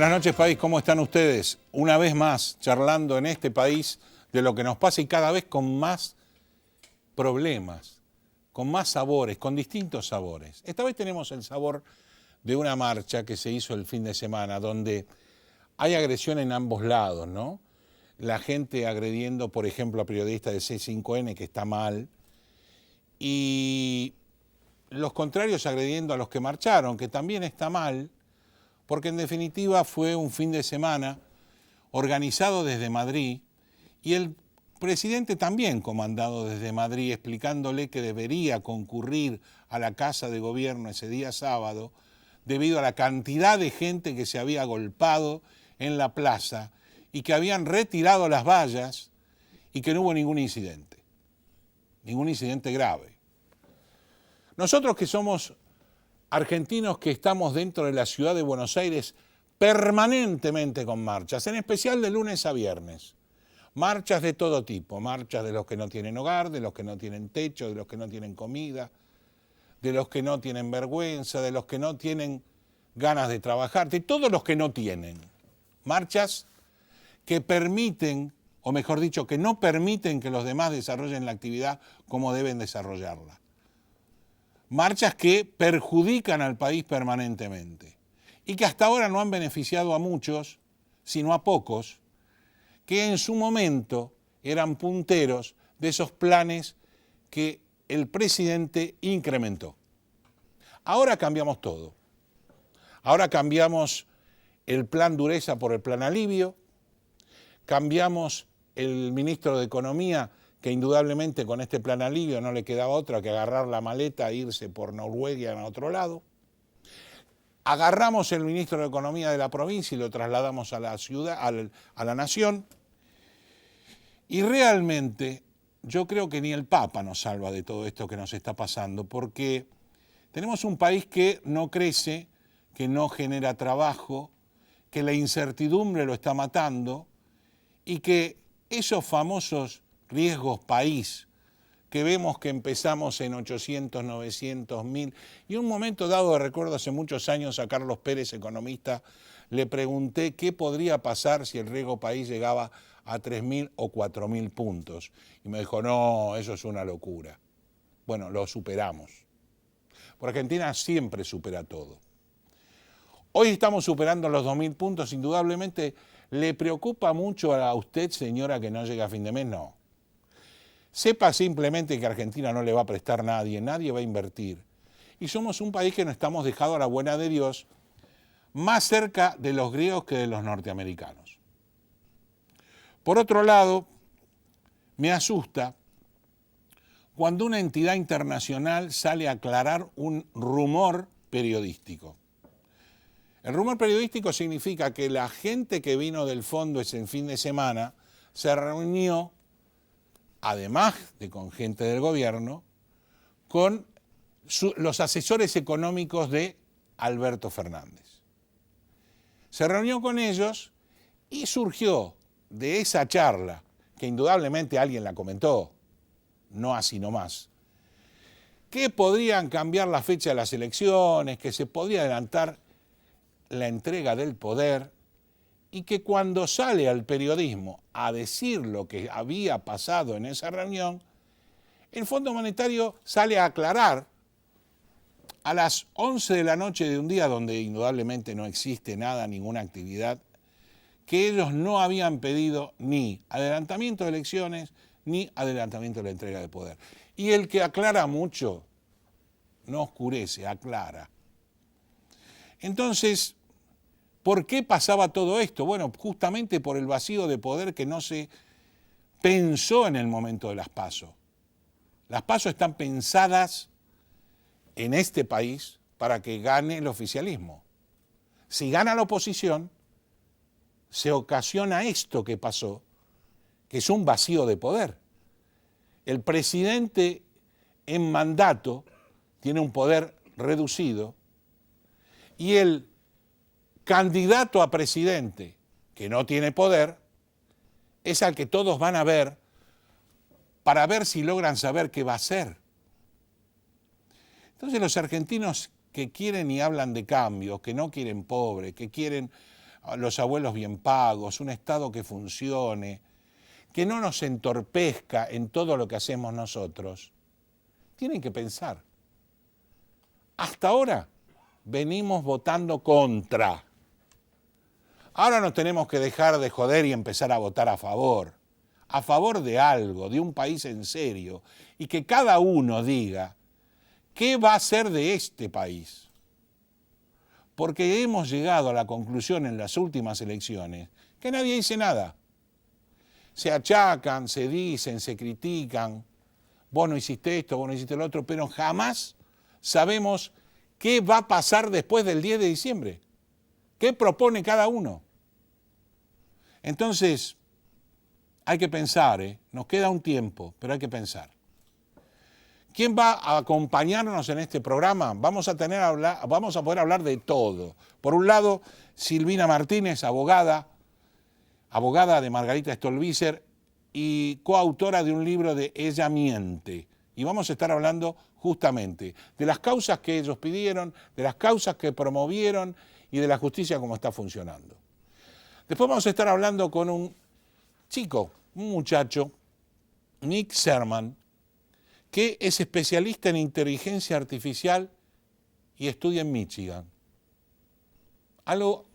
Buenas noches, país. ¿Cómo están ustedes? Una vez más, charlando en este país de lo que nos pasa y cada vez con más problemas, con más sabores, con distintos sabores. Esta vez tenemos el sabor de una marcha que se hizo el fin de semana, donde hay agresión en ambos lados, ¿no? La gente agrediendo, por ejemplo, a periodistas de C5N, que está mal, y los contrarios agrediendo a los que marcharon, que también está mal, porque en definitiva fue un fin de semana organizado desde Madrid y el presidente también comandado desde Madrid, explicándole que debería concurrir a la Casa de Gobierno ese día sábado debido a la cantidad de gente que se había agolpado en la plaza y que habían retirado las vallas y que no hubo ningún incidente grave. Nosotros que somos argentinos que estamos dentro de la ciudad de Buenos Aires permanentemente con marchas, en especial de lunes a viernes. Marchas de todo tipo, marchas de los que no tienen hogar, de los que no tienen techo, de los que no tienen comida, de los que no tienen vergüenza, de los que no tienen ganas de trabajar, de todos los que no tienen. Marchas que permiten, o mejor dicho, que no permiten que los demás desarrollen la actividad como deben desarrollarla. Marchas que perjudican al país permanentemente y que hasta ahora no han beneficiado a muchos, sino a pocos, que en su momento eran punteros de esos planes que el presidente incrementó. Ahora cambiamos todo. Ahora cambiamos el plan dureza por el plan alivio, cambiamos el ministro de Economía, que indudablemente con este plan alivio no le quedaba otra que agarrar la maleta e irse por Noruega a otro lado. Agarramos el ministro de Economía de la provincia y lo trasladamos a la ciudad, a la nación. Y realmente yo creo que ni el Papa nos salva de todo esto que nos está pasando, porque tenemos un país que no crece, que no genera trabajo, que la incertidumbre lo está matando y que esos famosos riesgos país, que vemos que empezamos en 800, 900, 1000, y un momento dado, recuerdo hace muchos años a Carlos Pérez, economista, le pregunté qué podría pasar si el riesgo país llegaba a 3.000 o 4.000 puntos. Y me dijo, no, eso es una locura. Bueno, lo superamos. Porque Argentina siempre supera todo. Hoy estamos superando los 2.000 puntos, indudablemente. ¿Le preocupa mucho a usted, señora, que no llega a fin de mes? No. Sepa simplemente que Argentina no le va a prestar nadie va a invertir. Y somos un país que nos estamos dejando a la buena de Dios más cerca de los griegos que de los norteamericanos. Por otro lado, me asusta cuando una entidad internacional sale a aclarar un rumor periodístico. El rumor periodístico significa que la gente que vino del fondo ese fin de semana se reunió, además de con gente del gobierno, con los asesores económicos de Alberto Fernández. Se reunió con ellos y surgió de esa charla, que indudablemente alguien la comentó, no así nomás, que podrían cambiar la fecha de las elecciones, que se podría adelantar la entrega del poder y que cuando sale al periodismo a decir lo que había pasado en esa reunión, el Fondo Monetario sale a aclarar a las 11 de la noche de un día donde indudablemente no existe nada, ninguna actividad, que ellos no habían pedido ni adelantamiento de elecciones ni adelantamiento de la entrega de poder. Y el que aclara mucho no oscurece, aclara. Entonces, ¿por qué pasaba todo esto? Bueno, justamente por el vacío de poder que no se pensó en el momento de las PASO. Las PASO están pensadas en este país para que gane el oficialismo. Si gana la oposición, se ocasiona esto que pasó, que es un vacío de poder. El presidente en mandato tiene un poder reducido y el candidato a presidente que no tiene poder es al que todos van a ver para ver si logran saber qué va a hacer. Entonces los argentinos que quieren y hablan de cambios, que no quieren pobre, que quieren los abuelos bien pagos, un Estado que funcione, que no nos entorpezca en todo lo que hacemos nosotros, tienen que pensar. Hasta ahora venimos votando contra. Ahora nos tenemos que dejar de joder y empezar a votar a favor de algo, de un país en serio, y que cada uno diga qué va a hacer de este país. Porque hemos llegado a la conclusión en las últimas elecciones que nadie dice nada. Se achacan, se dicen, se critican, vos no hiciste esto, vos no hiciste lo otro, pero jamás sabemos qué va a pasar después del 10 de diciembre. ¿Qué propone cada uno? Entonces, hay que pensar, nos queda un tiempo, pero hay que pensar. ¿Quién va a acompañarnos en este programa? Vamos a poder hablar de todo. Por un lado, Silvina Martínez, abogada de Margarita Stolbizer y coautora de un libro de Ella miente. Y vamos a estar hablando justamente de las causas que ellos pidieron, de las causas que promovieron y de la justicia cómo está funcionando. Después vamos a estar hablando con un chico, un muchacho, Nick Sherman, que es especialista en inteligencia artificial y estudia en Michigan. Algo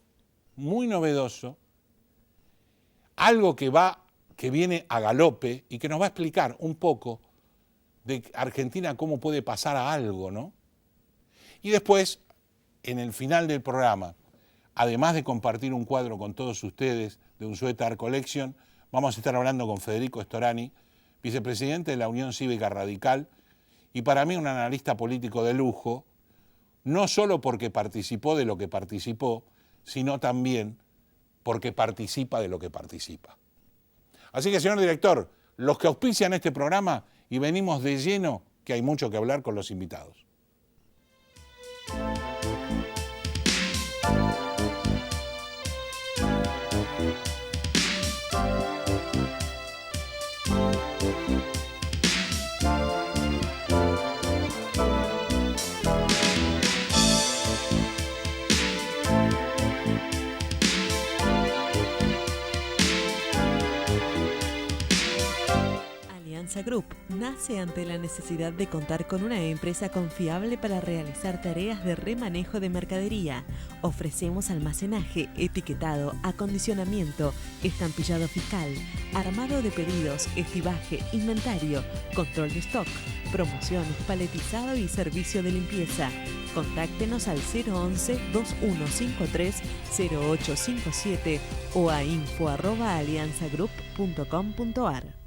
muy novedoso, algo que viene a galope y que nos va a explicar un poco de Argentina cómo puede pasar a algo, ¿no? Y después, en el final del programa, además de compartir un cuadro con todos ustedes de Unzueta Art Collection, vamos a estar hablando con Federico Storani, vicepresidente de la Unión Cívica Radical, y para mí un analista político de lujo, no solo porque participó de lo que participó, sino también porque participa de lo que participa. Así que, señor director, los que auspician este programa, y venimos de lleno, que hay mucho que hablar con los invitados. Alianza Group nace ante la necesidad de contar con una empresa confiable para realizar tareas de remanejo de mercadería. Ofrecemos almacenaje, etiquetado, acondicionamiento, estampillado fiscal, armado de pedidos, estibaje, inventario, control de stock, promoción, paletizado y servicio de limpieza. Contáctenos al 011-2153-0857 o a info@alianzagroup.com.ar.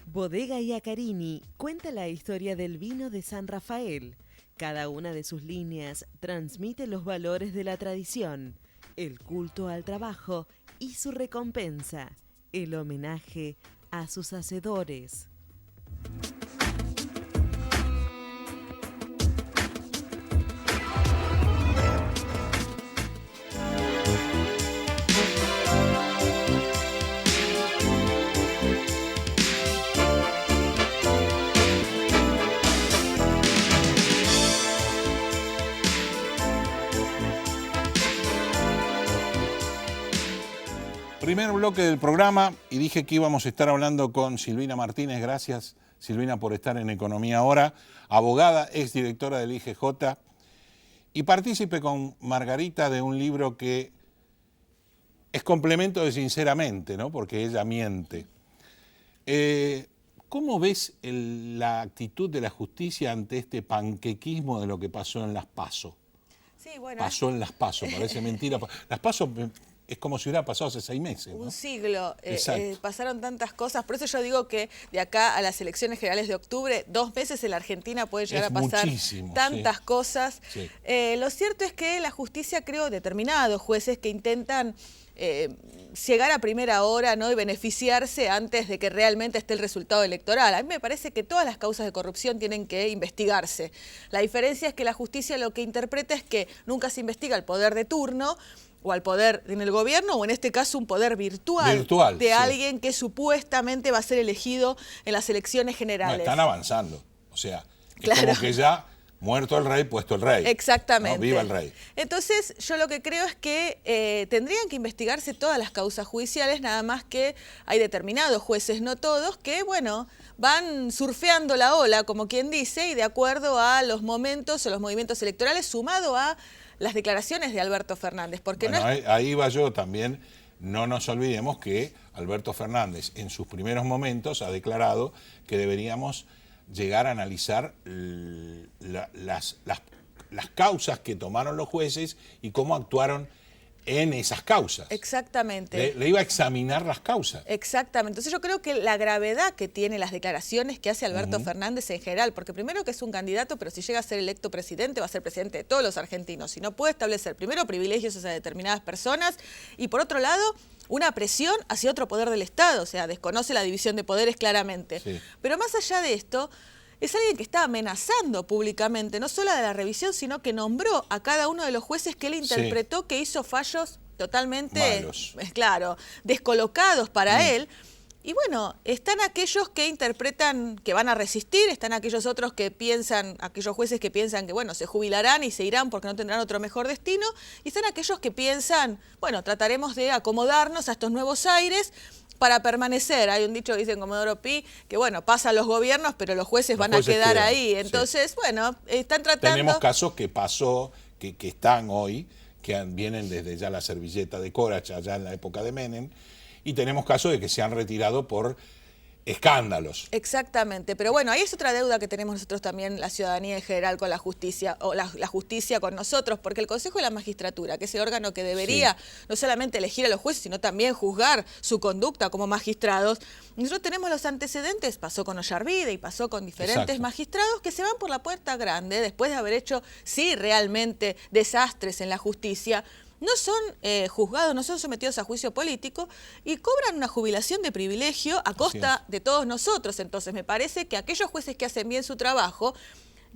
Bodega Iacarini cuenta la historia del vino de San Rafael. Cada una de sus líneas transmite los valores de la tradición, el culto al trabajo y su recompensa, el homenaje a sus hacedores. Primer bloque del programa, y dije que íbamos a estar hablando con Silvina Martínez. Gracias, Silvina, por estar en Economía Ahora, abogada, exdirectora del IGJ, y partícipe con Margarita de un libro que es complemento de Sinceramente, ¿no? Porque ella miente. ¿Cómo ves la actitud de la justicia ante este panquequismo de lo que pasó en las PASO? Sí, bueno, pasó en las PASO, parece mentira. Las PASO es como si hubiera pasado hace 6 meses, ¿no? Un siglo. Pasaron tantas cosas. Por eso yo digo que de acá a las elecciones generales de octubre, 2 meses en la Argentina puede llegar a pasar tantas cosas. Sí. Lo cierto es que la justicia, creo, determinados jueces que intentan llegar a primera hora, ¿no?, y beneficiarse antes de que realmente esté el resultado electoral. A mí me parece que todas las causas de corrupción tienen que investigarse. La diferencia es que la justicia lo que interpreta es que nunca se investiga el poder de turno, o al poder en el gobierno, o en este caso un poder virtual de alguien que supuestamente va a ser elegido en las elecciones generales. No, están avanzando, o sea, es como que ya muerto el rey, puesto el rey. Exactamente. ¿No? Viva el rey. Entonces, yo lo que creo es que tendrían que investigarse todas las causas judiciales, nada más que hay determinados jueces, no todos, que, bueno, van surfeando la ola, como quien dice, y de acuerdo a los momentos o los movimientos electorales, sumado a las declaraciones de Alberto Fernández. Porque bueno, no es... ahí va yo también. No nos olvidemos que Alberto Fernández en sus primeros momentos ha declarado que deberíamos llegar a analizar las causas que tomaron los jueces y cómo actuaron en esas causas. Exactamente. Le iba a examinar las causas. Exactamente. Entonces yo creo que la gravedad que tiene las declaraciones que hace Alberto Fernández en general, porque primero que es un candidato, pero si llega a ser electo presidente, va a ser presidente de todos los argentinos. Y no puede establecer primero privilegios hacia determinadas personas y por otro lado una presión hacia otro poder del Estado, o sea, desconoce la división de poderes claramente. Sí. Pero más allá de esto, es alguien que está amenazando públicamente, no solo de la revisión, sino que nombró a cada uno de los jueces que él interpretó que hizo fallos totalmente, malos, claro, descolocados para él. Y bueno, están aquellos que interpretan que van a resistir, están aquellos otros que piensan, aquellos jueces que piensan que, bueno, se jubilarán y se irán porque no tendrán otro mejor destino, y están aquellos que piensan, bueno, trataremos de acomodarnos a estos nuevos aires para permanecer. Hay un dicho que dice en Comodoro Pi, que bueno, pasan los gobiernos, pero los jueces van a quedar ahí. Entonces, bueno, están tratando... Tenemos casos que pasó, que están hoy, que vienen desde ya la servilleta de Corach, allá en la época de Menem, y tenemos casos de que se han retirado por escándalos. Exactamente, pero bueno, ahí es otra deuda que tenemos nosotros también, la ciudadanía en general con la justicia, o la justicia con nosotros, porque el Consejo de la Magistratura, que es el órgano que debería no solamente elegir a los jueces, sino también juzgar su conducta como magistrados, nosotros tenemos los antecedentes, pasó con Ollarvide y pasó con diferentes magistrados que se van por la puerta grande después de haber hecho, sí, realmente desastres en la justicia. No son juzgados, no son sometidos a juicio político y cobran una jubilación de privilegio a costa de todos nosotros. Entonces me parece que aquellos jueces que hacen bien su trabajo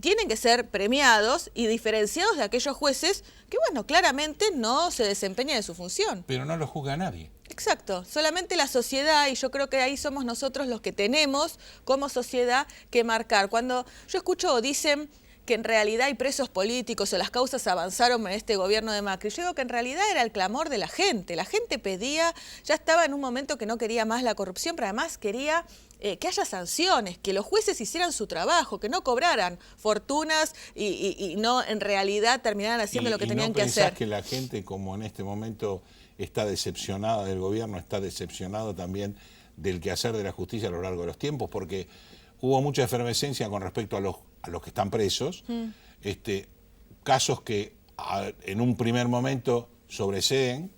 tienen que ser premiados y diferenciados de aquellos jueces que, bueno, claramente no se desempeñan de su función. Pero no lo juzga nadie. Exacto, solamente la sociedad, y yo creo que ahí somos nosotros los que tenemos como sociedad que marcar. Cuando yo escucho o dicen que en realidad hay presos políticos o las causas avanzaron en este gobierno de Macri, yo digo que en realidad era el clamor de la gente pedía, ya estaba en un momento que no quería más la corrupción, pero además quería que haya sanciones, que los jueces hicieran su trabajo, que no cobraran fortunas y no en realidad terminaran haciendo lo que tenían que hacer. ¿No pensás que la gente, como en este momento está decepcionada del gobierno, está decepcionado también del quehacer de la justicia a lo largo de los tiempos? Porque hubo mucha efervescencia con respecto a los que están presos, casos que en un primer momento sobreseen,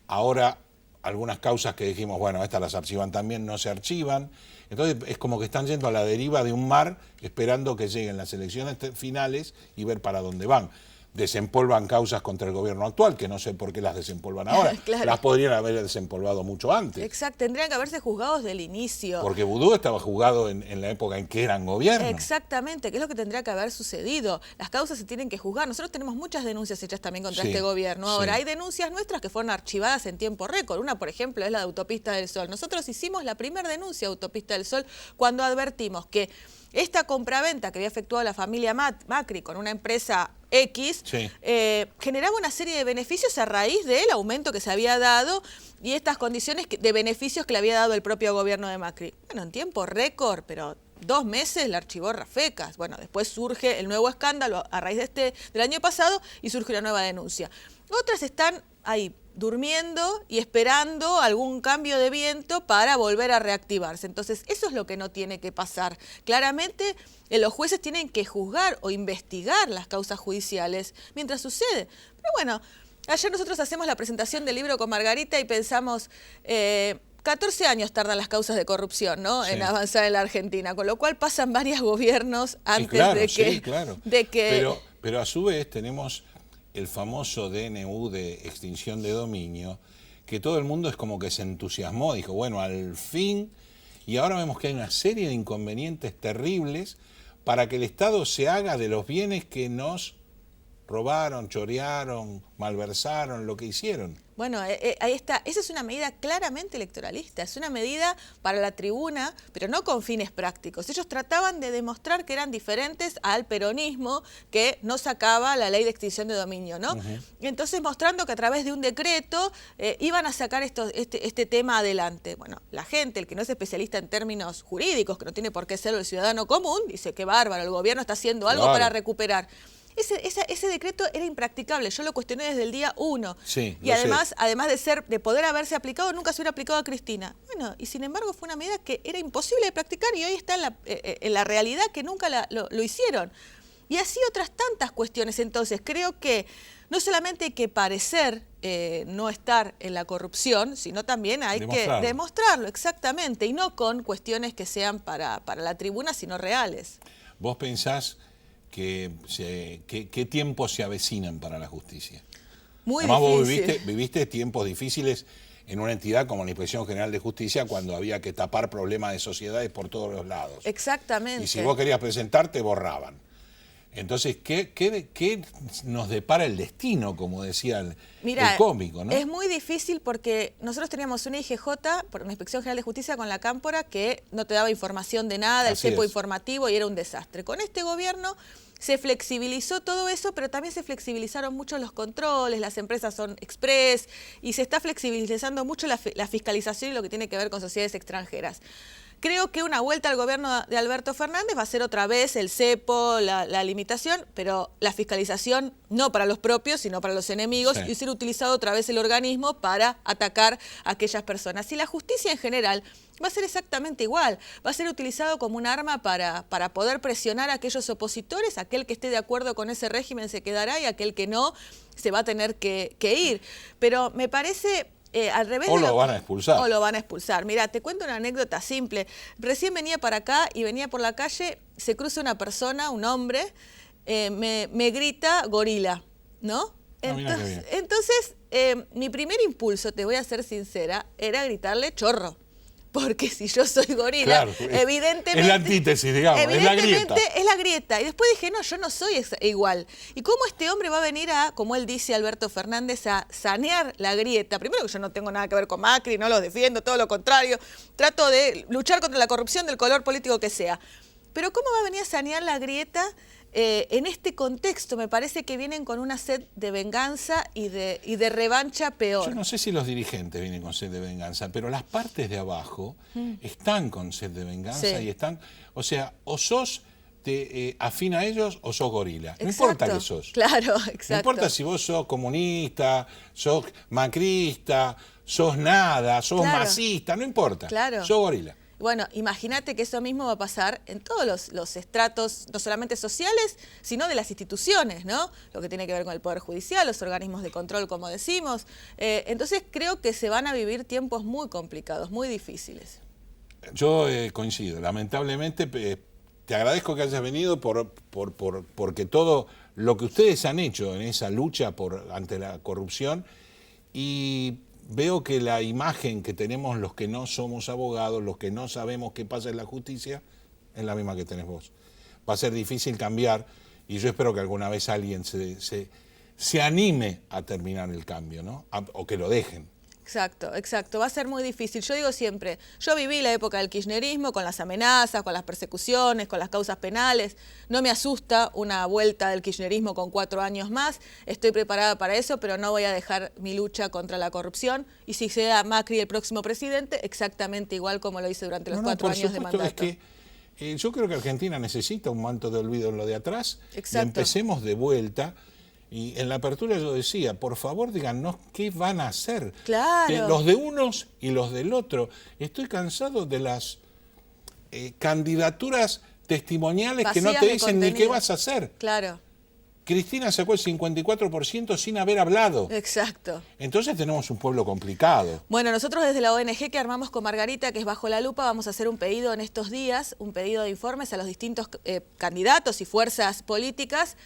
ahora algunas causas que dijimos, bueno, estas las archivan también, no se archivan, entonces es como que están yendo a la deriva de un mar esperando que lleguen las elecciones finales y ver para dónde van. Desempolvan causas contra el gobierno actual, que no sé por qué las desempolvan ahora. Claro. Las podrían haber desempolvado mucho antes. Exacto, tendrían que haberse juzgado desde el inicio. Porque Vudú estaba juzgado en la época en que eran gobierno. Exactamente, que es lo que tendría que haber sucedido. Las causas se tienen que juzgar. Nosotros tenemos muchas denuncias hechas también contra este gobierno. Ahora, hay denuncias nuestras que fueron archivadas en tiempo récord. Una, por ejemplo, es la de Autopista del Sol. Nosotros hicimos la primera denuncia de Autopista del Sol cuando advertimos que esta compraventa que había efectuado la familia Macri con una empresa X generaba una serie de beneficios a raíz del aumento que se había dado y estas condiciones de beneficios que le había dado el propio gobierno de Macri. Bueno, en tiempo récord, pero 2 meses la archivó Rafecas. Bueno, después surge el nuevo escándalo a raíz del año pasado y surge una nueva denuncia. Otras están ahí durmiendo y esperando algún cambio de viento para volver a reactivarse. Entonces, eso es lo que no tiene que pasar. Claramente, los jueces tienen que juzgar o investigar las causas judiciales mientras sucede. Pero bueno, ayer nosotros hacemos la presentación del libro con Margarita y pensamos... 14 años tardan las causas de corrupción, ¿no? En avanzar en la Argentina, con lo cual pasan varios gobiernos antes de que... Pero a su vez tenemos el famoso DNU de extinción de dominio, que todo el mundo es como que se entusiasmó, dijo, bueno, al fin, y ahora vemos que hay una serie de inconvenientes terribles para que el Estado se haga de los bienes que nos robaron, chorearon, malversaron, lo que hicieron. Bueno, ahí está. Esa es una medida claramente electoralista. Es una medida para la tribuna, pero no con fines prácticos. Ellos trataban de demostrar que eran diferentes al peronismo que no sacaba la ley de extinción de dominio, ¿no? Entonces, mostrando que a través de un decreto iban a sacar este tema adelante. Bueno, la gente, el que no es especialista en términos jurídicos, que no tiene por qué serlo el ciudadano común, dice que bárbaro, el gobierno está haciendo algo para recuperar. Ese decreto era impracticable, yo lo cuestioné desde el día 1. Sí, y además de poder haberse aplicado, nunca se hubiera aplicado a Cristina. Bueno, y sin embargo fue una medida que era imposible de practicar y hoy está en la realidad que nunca lo hicieron. Y así otras tantas cuestiones. Entonces, creo que no solamente hay que parecer no estar en la corrupción, sino también hay que demostrarlo, exactamente, y no con cuestiones que sean para la tribuna, sino reales. ¿Vos pensás qué tiempos se avecinan para la justicia? Muy Además, difícil. vos viviste tiempos difíciles en una entidad como la Inspección General de Justicia cuando había que tapar problemas de sociedades por todos los lados. Exactamente. Y si vos querías presentarte, borraban. Entonces, ¿qué nos depara el destino, como decía el cómico, ¿no? Es muy difícil porque nosotros teníamos una IGJ, por una Inspección General de Justicia con la Cámpora, que no te daba información de nada, el cepo informativo, y era un desastre. Con este gobierno se flexibilizó todo eso, pero también se flexibilizaron mucho los controles, las empresas son express, y se está flexibilizando mucho la fiscalización y lo que tiene que ver con sociedades extranjeras. Creo que una vuelta al gobierno de Alberto Fernández va a ser otra vez el cepo, la limitación, pero la fiscalización no para los propios, sino para los enemigos, y ser utilizado otra vez el organismo para atacar a aquellas personas. Y la justicia en general va a ser exactamente igual, va a ser utilizado como un arma para poder presionar a aquellos opositores, aquel que esté de acuerdo con ese régimen se quedará y aquel que no se va a tener que ir. Pero me parece... al revés o lo van a expulsar. O lo van a expulsar. Mirá, te cuento una anécdota simple. Recién venía para acá y venía por la calle, se cruza una persona, un hombre, me grita gorila, ¿no? Entonces, mi primer impulso, te voy a ser sincera, era gritarle chorro. Porque si yo soy gorila, claro, evidentemente... Es la antítesis, digamos, es la grieta. Es la grieta. Y después dije, no, yo no soy igual. ¿Y cómo este hombre va a venir a, como él dice Alberto Fernández, a sanear la grieta? Primero que yo no tengo nada que ver con Macri, no los defiendo, todo lo contrario. Trato de luchar contra la corrupción del color político que sea. Pero ¿cómo va a venir a sanear la grieta? En este contexto me parece que vienen con una sed de venganza y de revancha peor. Yo no sé si los dirigentes vienen con sed de venganza, pero las partes de abajo están con sed de venganza y están, o sea, o sos afín a ellos o sos gorila. No importa que sos. Claro, exacto. No importa si vos sos comunista, sos macrista, sos nada, sos masista, no importa. Claro. Sos gorila. Bueno, imagínate que eso mismo va a pasar en todos los estratos, no solamente sociales, sino de las instituciones, ¿no? Lo que tiene que ver con el Poder Judicial, los organismos de control, como decimos. Entonces creo que se van a vivir tiempos muy complicados, muy difíciles. Yo coincido. Lamentablemente, te agradezco que hayas venido porque todo lo que ustedes han hecho en esa lucha ante la corrupción, y veo que la imagen que tenemos los que no somos abogados, los que no sabemos qué pasa en la justicia, es la misma que tenés vos. Va a ser difícil cambiar y yo espero que alguna vez alguien se anime a terminar el cambio, ¿no? O que lo dejen. Exacto, exacto. Va a ser muy difícil. Yo digo siempre, yo viví la época del kirchnerismo con las amenazas, con las persecuciones, con las causas penales. No me asusta una vuelta del kirchnerismo con 4 años más. Estoy preparada para eso, pero no voy a dejar mi lucha contra la corrupción. Y si sea Macri el próximo presidente, exactamente igual como lo hice durante los 4 años de mandato. Es que yo creo que Argentina necesita un manto de olvido en lo de atrás. Exacto. Y empecemos de vuelta. Y en la apertura yo decía, por favor díganos qué van a hacer. Claro. Los de unos y los del otro. Estoy cansado de las candidaturas testimoniales vacías que no te dicen ni qué vas a hacer. Claro. Cristina sacó el 54% sin haber hablado. Exacto. Entonces tenemos un pueblo complicado. Bueno, nosotros desde la ONG que armamos con Margarita, que es Bajo la Lupa, vamos a hacer un pedido en estos días, un pedido de informes a los distintos candidatos y fuerzas políticas.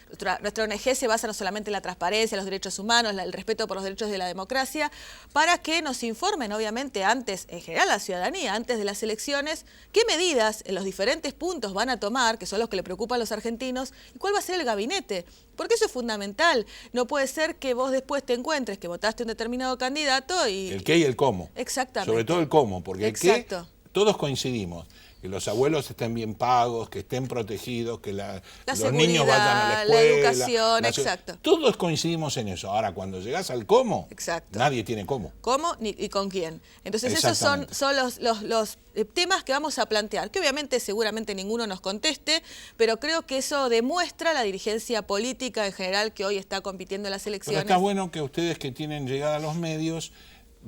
Nuestra ONG se basa no solamente en la transparencia, los derechos humanos, el respeto por los derechos de la democracia, para que nos informen, obviamente, antes, en general la ciudadanía, antes de las elecciones, qué medidas en los diferentes puntos van a tomar, que son los que le preocupan a los argentinos, y cuál va a ser el gabinete. Porque eso es fundamental. No puede ser que vos después te encuentres que votaste un determinado candidato y... El qué y el cómo. Exactamente. Sobre todo el cómo, porque Exacto. el qué, todos coincidimos. Que los abuelos estén bien pagos, que estén protegidos, que los niños vayan a la escuela. La educación, exacto. Todos coincidimos en eso. Ahora, cuando llegás al cómo, exacto. Nadie tiene cómo. ¿Cómo y con quién? Entonces esos son los temas que vamos a plantear, que obviamente seguramente ninguno nos conteste, pero creo que eso demuestra la dirigencia política en general que hoy está compitiendo en las elecciones. Pero está bueno que ustedes que tienen llegada a los medios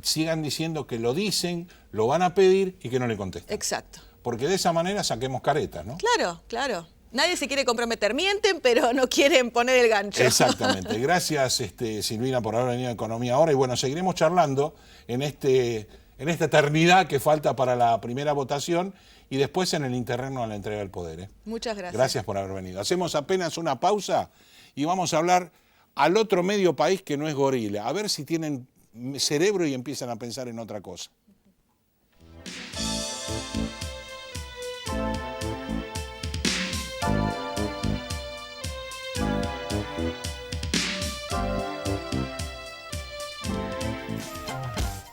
sigan diciendo que lo dicen, lo van a pedir y que no le contesten. Exacto. Porque de esa manera saquemos caretas, ¿no? Claro, claro. Nadie se quiere comprometer, mienten, pero no quieren poner el gancho. Exactamente. Gracias, Silvina, por haber venido a Economía Ahora. Y bueno, seguiremos charlando en esta eternidad que falta para la primera votación y después en el interregno a la entrega del poder. Muchas gracias. Gracias por haber venido. Hacemos apenas una pausa y vamos a hablar al otro medio país que no es gorila. A ver si tienen cerebro y empiezan a pensar en otra cosa.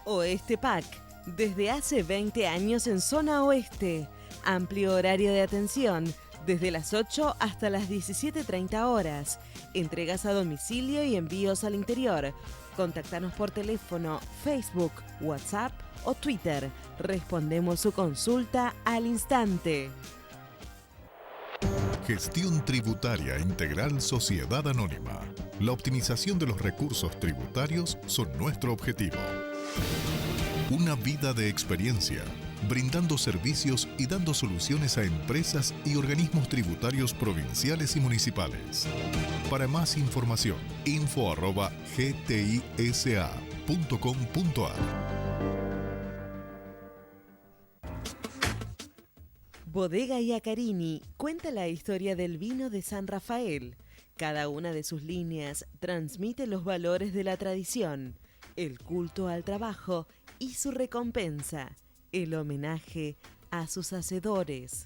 Oeste PAC, desde hace 20 años en zona oeste. Amplio horario de atención, desde las 8 hasta las 17:30 horas. Entregas a domicilio y envíos al interior. Contáctanos por teléfono, Facebook, WhatsApp o Twitter. Respondemos su consulta al instante. Gestión Tributaria Integral Sociedad Anónima. La optimización de los recursos tributarios son nuestro objetivo. Una vida de experiencia, brindando servicios y dando soluciones a empresas y organismos tributarios provinciales y municipales. Para más información, info@gtisa.com.ar. Bodega Iacarini cuenta la historia del vino de San Rafael. Cada una de sus líneas transmite los valores de la tradición, el culto al trabajo y su recompensa, el homenaje a sus hacedores.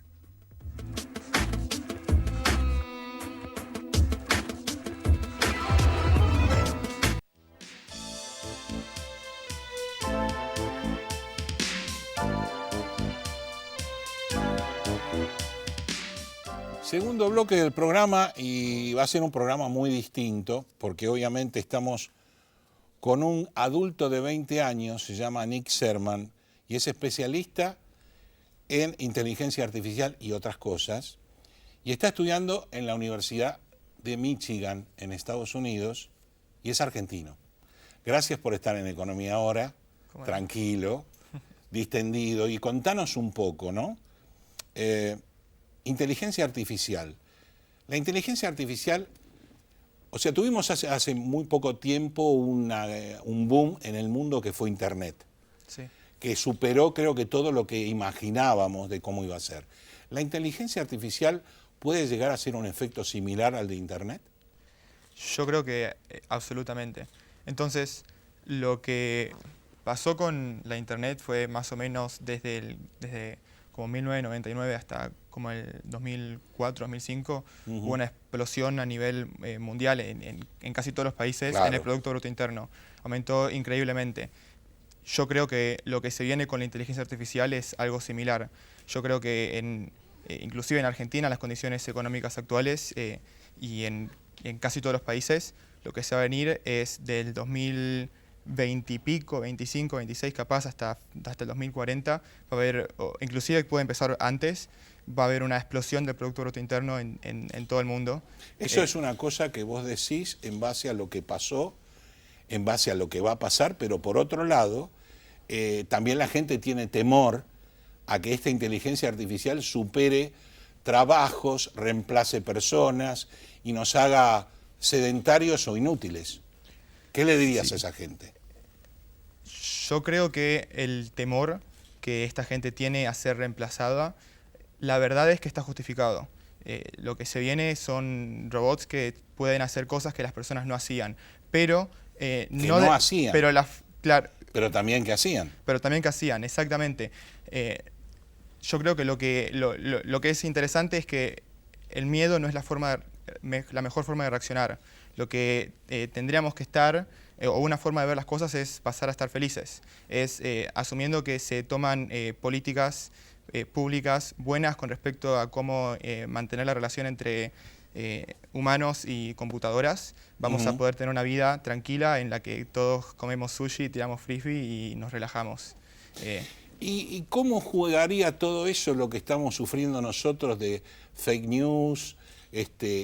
Segundo bloque del programa, y va a ser un programa muy distinto, porque obviamente estamos con un adulto de 20 años, se llama Nick Serman, y es especialista en inteligencia artificial y otras cosas, y está estudiando en la Universidad de Michigan, en Estados Unidos, y es argentino. Gracias por estar en Economía Ahora, tranquilo, distendido, y contanos un poco, ¿no? Inteligencia artificial. La inteligencia artificial, o sea, tuvimos hace muy poco tiempo un boom en el mundo que fue Internet, sí, que superó creo que todo lo que imaginábamos de cómo iba a ser. ¿La inteligencia artificial puede llegar a ser un efecto similar al de Internet? Yo creo que absolutamente. Entonces, lo que pasó con la Internet fue más o menos desde como 1999 hasta como el 2004, 2005, hubo una explosión a nivel mundial en casi todos los países, claro, en el Producto Bruto Interno. Aumentó increíblemente. Yo creo que lo que se viene con la inteligencia artificial es algo similar. Yo creo que inclusive en Argentina, las condiciones económicas actuales y en casi todos los países, lo que se va a venir es del 2020 y pico, 25, 26 capaz, hasta el 2040, va a haber, inclusive puede empezar antes, va a haber una explosión del Producto Bruto Interno en todo el mundo. Eso es una cosa que vos decís en base a lo que pasó, en base a lo que va a pasar, pero por otro lado, también la gente tiene temor a que esta inteligencia artificial supere trabajos, reemplace personas y nos haga sedentarios o inútiles. ¿Qué le dirías a esa gente? Yo creo que el temor que esta gente tiene a ser reemplazada, la verdad es que está justificado. Lo que se viene son robots que pueden hacer cosas que las personas no hacían, pero no hacían. Pero claro, pero también que hacían. Pero también que hacían, exactamente. Yo creo que lo que es interesante es que el miedo no es la mejor forma de reaccionar. Lo que tendríamos que estar, o una forma de ver las cosas, es pasar a estar felices. Es asumiendo que se toman políticas públicas buenas con respecto a cómo mantener la relación entre humanos y computadoras. Vamos a poder tener una vida tranquila en la que todos comemos sushi, tiramos frisbee y nos relajamos. ¿Y cómo jugaría todo eso lo que estamos sufriendo nosotros de fake news,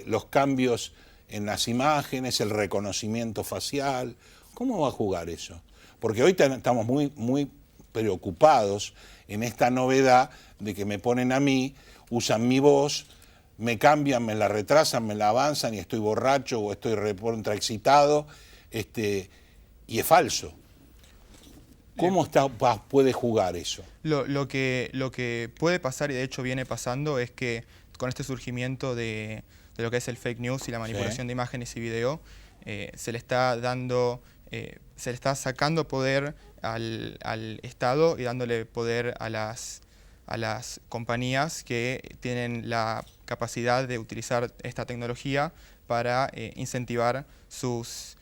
los cambios en las imágenes, el reconocimiento facial? ¿Cómo va a jugar eso? Porque hoy estamos muy preocupados en esta novedad de que me ponen a mí, usan mi voz, me cambian, me la retrasan, me la avanzan y estoy borracho o estoy recontra excitado, y es falso. ¿Cómo puede jugar eso? Lo que puede pasar, y de hecho viene pasando, es que con este surgimiento de lo que es el fake news y la manipulación de imágenes y video, se le está sacando poder al Estado y dándole poder a las compañías que tienen la capacidad de utilizar esta tecnología para incentivar sus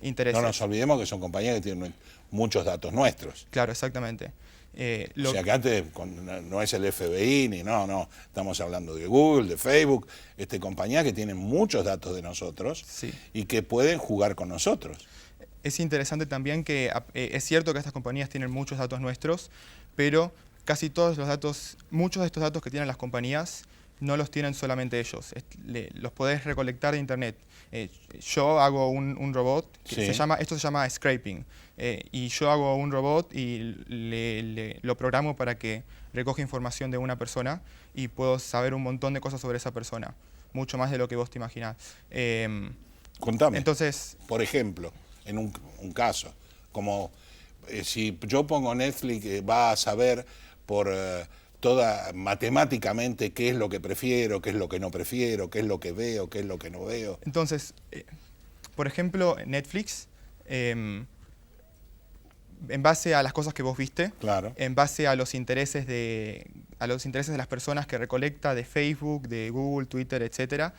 intereses. No nos olvidemos que son compañías que tienen muchos datos nuestros. Claro, exactamente. O sea que antes no es el FBI, no, estamos hablando de Google, de Facebook, compañías que tienen muchos datos de nosotros y que pueden jugar con nosotros. Es interesante también que es cierto que estas compañías tienen muchos datos nuestros, pero casi todos los datos, muchos de estos datos que tienen las compañías no los tienen solamente ellos, los podés recolectar de internet. Yo hago un robot, esto se llama scraping, y yo hago un robot y lo programo para que recoja información de una persona y puedo saber un montón de cosas sobre esa persona, mucho más de lo que vos te imaginás. Contame, entonces, por ejemplo, en un caso, como si yo pongo Netflix, va a saber por toda matemáticamente qué es lo que prefiero, qué es lo que no prefiero, qué es lo que veo, qué es lo que no veo. Entonces, por ejemplo, Netflix, en base a las cosas que vos viste, claro, en base a los intereses de las personas que recolecta de Facebook, de Google, Twitter, etcétera,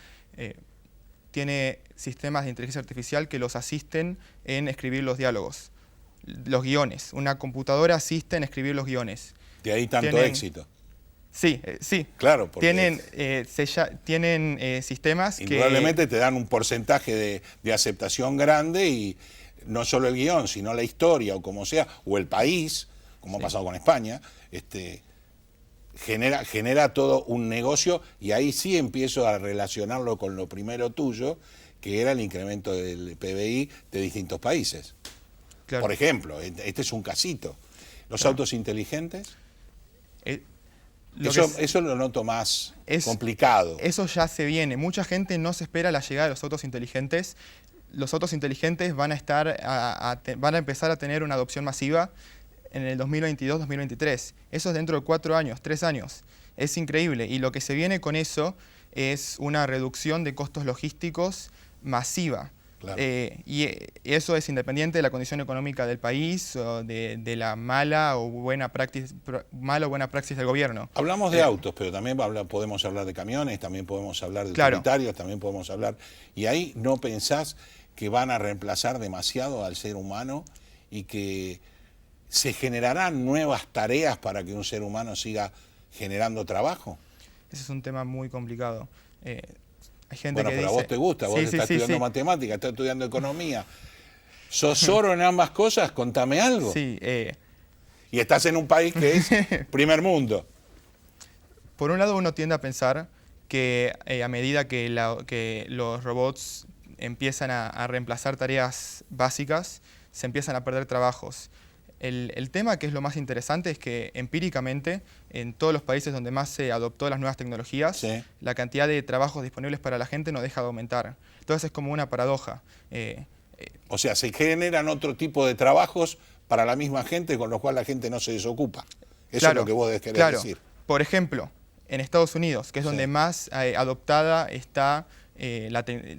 tiene sistemas de inteligencia artificial que los asisten en escribir los diálogos, los guiones. Una computadora asiste en escribir los guiones. De ahí tanto éxito. Sí, sí. Claro, porque tienen sistemas indudablemente te dan un porcentaje de aceptación grande y no solo el guión, sino la historia o como sea, o el país, como ha pasado con España, genera todo un negocio y ahí sí empiezo a relacionarlo con lo primero tuyo, que era el incremento del PBI de distintos países. Claro. Por ejemplo, este es un casito. ¿Los autos inteligentes? Eso lo noto más complicado. Eso ya se viene. Mucha gente no se espera la llegada de los autos inteligentes. Los autos inteligentes van a empezar a tener una adopción masiva en el 2022-2023. Eso es dentro de 4 años, 3 años. Es increíble. Y lo que se viene con eso es una reducción de costos logísticos masiva. Claro. Y eso es independiente de la condición económica del país o de la mala o buena praxis del gobierno. Hablamos de autos, pero también podemos hablar de camiones, también podemos hablar de utilitarios, también podemos hablar... Y ahí ¿no pensás que van a reemplazar demasiado al ser humano y que se generarán nuevas tareas para que un ser humano siga generando trabajo? Ese es un tema muy complicado. Hay gente bueno, que pero dice, a vos te gusta, vos estás estudiando matemáticas, estás estudiando economía. ¿Sos oro en ambas cosas? Contame algo. Sí. Y estás en un país que es primer mundo. Por un lado uno tiende a pensar que a medida que los robots empiezan a reemplazar tareas básicas, se empiezan a perder trabajos. El tema que es lo más interesante es que empíricamente en todos los países donde más se adoptó las nuevas tecnologías, Sí. la cantidad de trabajos disponibles para la gente no deja de aumentar. Entonces es como una paradoja. O sea, se generan otro tipo de trabajos para la misma gente, con lo cual la gente no se desocupa. Eso Claro, es lo que vos querés claro. decir. Por ejemplo, en Estados Unidos, que es Sí. donde más adoptada está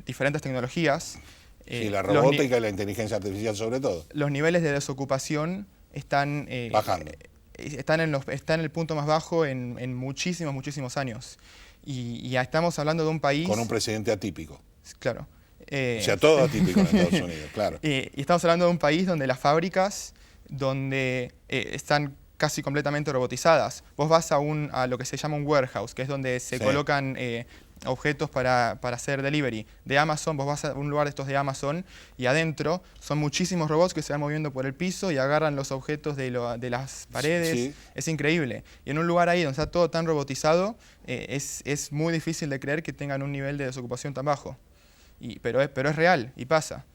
diferentes tecnologías, Sí, la los ni- robótica y la inteligencia artificial sobre todo. los niveles de desocupación están Bajando. Están en el punto más bajo en muchísimos, muchísimos años. Y ya estamos hablando de un país... Con un presidente atípico. Claro. O sea, todo atípico en Estados Unidos, claro. Y estamos hablando de un país donde las fábricas donde están casi completamente robotizadas. Vos vas a lo que se llama un warehouse, que es donde se Sí. colocan objetos para hacer delivery. De Amazon, vos vas a un lugar de estos de Amazon y adentro son muchísimos robots que se van moviendo por el piso y agarran los objetos de las paredes. Sí. Es increíble. Y en un lugar ahí donde está todo tan robotizado, es muy difícil de creer que tengan un nivel de desocupación tan bajo. Pero es real y pasa.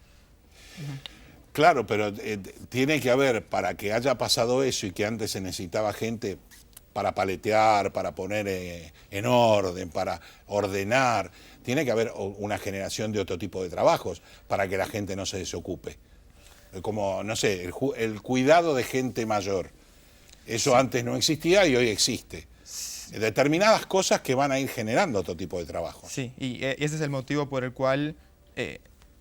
Claro, pero tiene que haber, para que haya pasado eso y que antes se necesitaba gente para paletear, para poner en orden, para ordenar, tiene que haber una generación de otro tipo de trabajos para que la gente no se desocupe. Como, no sé, el cuidado de gente mayor. Eso antes no existía y hoy existe. Determinadas cosas que van a ir generando otro tipo de trabajos. Sí, y ese es el motivo por el cual,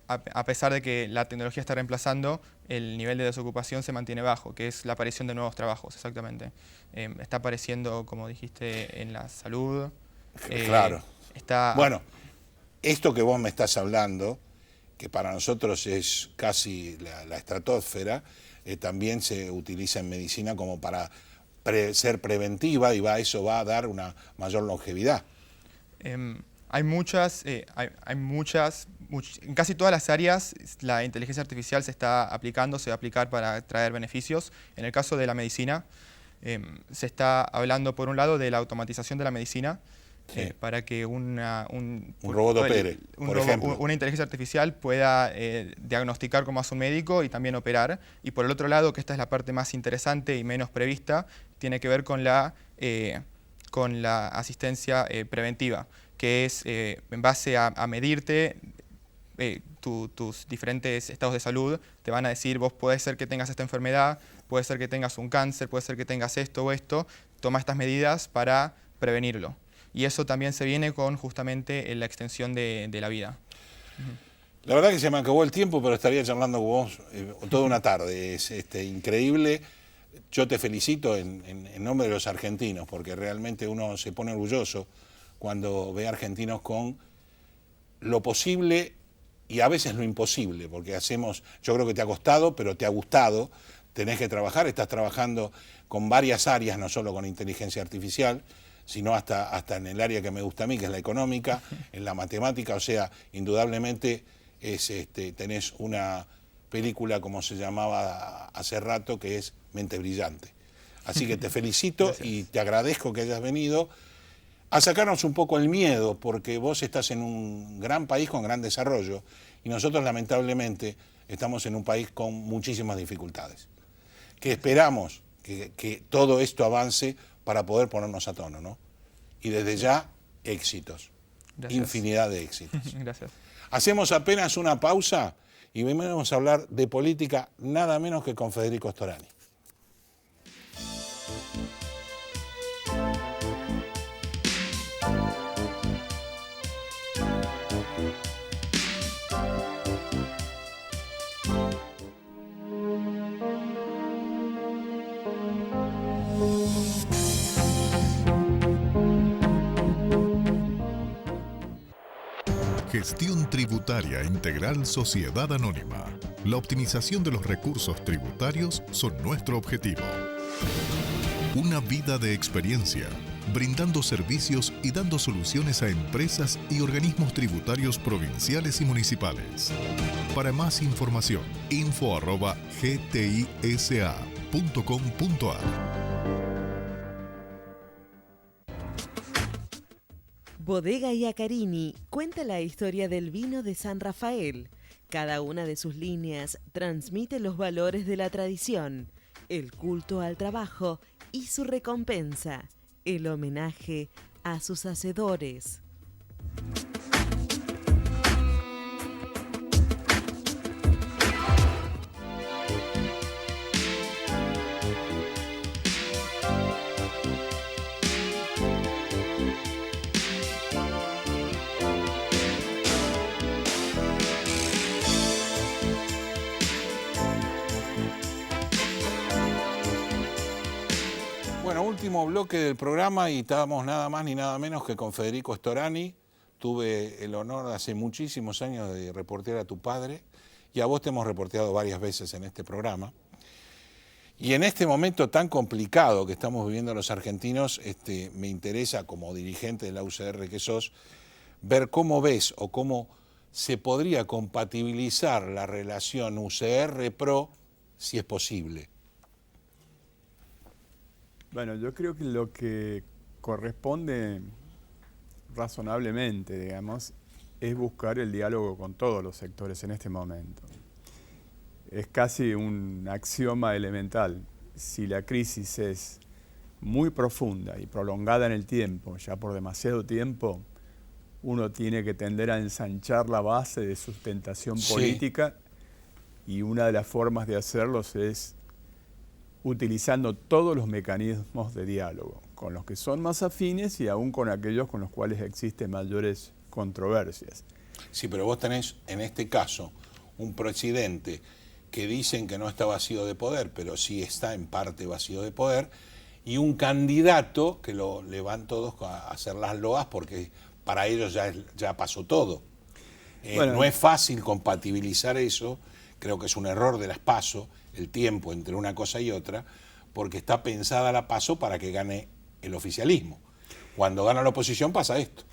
a pesar de que la tecnología está reemplazando, el nivel de desocupación se mantiene bajo, que es la aparición de nuevos trabajos, exactamente. Está apareciendo, como dijiste, en la salud. Claro. Está... Bueno, esto que vos me estás hablando, que para nosotros es casi la estratosfera, también se utiliza en medicina como para ser preventiva y eso va a dar una mayor longevidad. Hay muchas, en casi todas las áreas la inteligencia artificial se está aplicando, se va a aplicar para traer beneficios. En el caso de la medicina, se está hablando por un lado de la automatización de la medicina, Sí. para que un robot opere, por ejemplo. Una inteligencia artificial pueda diagnosticar como hace un médico y también operar. Y por el otro lado, que esta es la parte más interesante y menos prevista, tiene que ver con la asistencia preventiva, que es en base a medirte tus diferentes estados de salud. Te van a decir, vos puede ser que tengas esta enfermedad, puede ser que tengas un cáncer, puede ser que tengas esto o esto, toma estas medidas para prevenirlo. Y eso también se viene con justamente la extensión de la vida. La verdad que se me acabó el tiempo, pero estaría charlando con vos toda una tarde. Es increíble. Yo te felicito en nombre de los argentinos, porque realmente uno se pone orgulloso cuando ve argentinos con lo posible y a veces lo imposible, porque yo creo que te ha costado, pero te ha gustado, tenés que trabajar, estás trabajando con varias áreas, no solo con inteligencia artificial, sino hasta en el área que me gusta a mí, que es la económica, en la matemática, o sea, indudablemente tenés una película, como se llamaba hace rato, que es Mente Brillante. Así que te felicito. Gracias. Y te agradezco que hayas venido a sacarnos un poco el miedo, porque vos estás en un gran país con gran desarrollo y nosotros lamentablemente estamos en un país con muchísimas dificultades. Que esperamos que todo esto avance para poder ponernos a tono, ¿no? Y desde ya, éxitos. Gracias. Infinidad de éxitos. Gracias. Hacemos apenas una pausa y venimos a hablar de política nada menos que con Federico Storani. Gestión Tributaria Integral Sociedad Anónima. La optimización de los recursos tributarios son nuestro objetivo. Una vida de experiencia, brindando servicios y dando soluciones a empresas y organismos tributarios provinciales y municipales. Para más información, info@gtisa.com.ar. Bodega Iacarini cuenta la historia del vino de San Rafael. Cada una de sus líneas transmite los valores de la tradición. el culto al trabajo y su recompensa, el homenaje a sus hacedores. Bueno, último bloque del programa y estábamos nada más ni nada menos que con Federico Storani. Tuve el honor hace muchísimos años de reportear a tu padre y a vos te hemos reporteado varias veces en este programa. Y en este momento tan complicado que estamos viviendo los argentinos, me interesa como dirigente de la UCR que sos, ver cómo ves o cómo se podría compatibilizar la relación UCR-PRO si es posible. Bueno, yo creo que lo que corresponde razonablemente, digamos, es buscar el diálogo con todos los sectores en este momento. Es casi un axioma elemental. Si la crisis es muy profunda y prolongada en el tiempo, ya por demasiado tiempo, uno tiene que tender a ensanchar la base de sustentación política, y una de las formas de hacerlos es utilizando todos los mecanismos de diálogo, con los que son más afines y aún con aquellos con los cuales existen mayores controversias. Sí, pero vos tenés en este caso un presidente que dicen que no está vacío de poder, pero sí está en parte vacío de poder, y un candidato que le van todos a hacer las loas porque para ellos ya pasó todo. Bueno, no es fácil compatibilizar eso, creo que es un error de las PASO, el tiempo entre una cosa y otra, porque está pensada la PASO para que gane el oficialismo. Cuando gana la oposición pasa esto.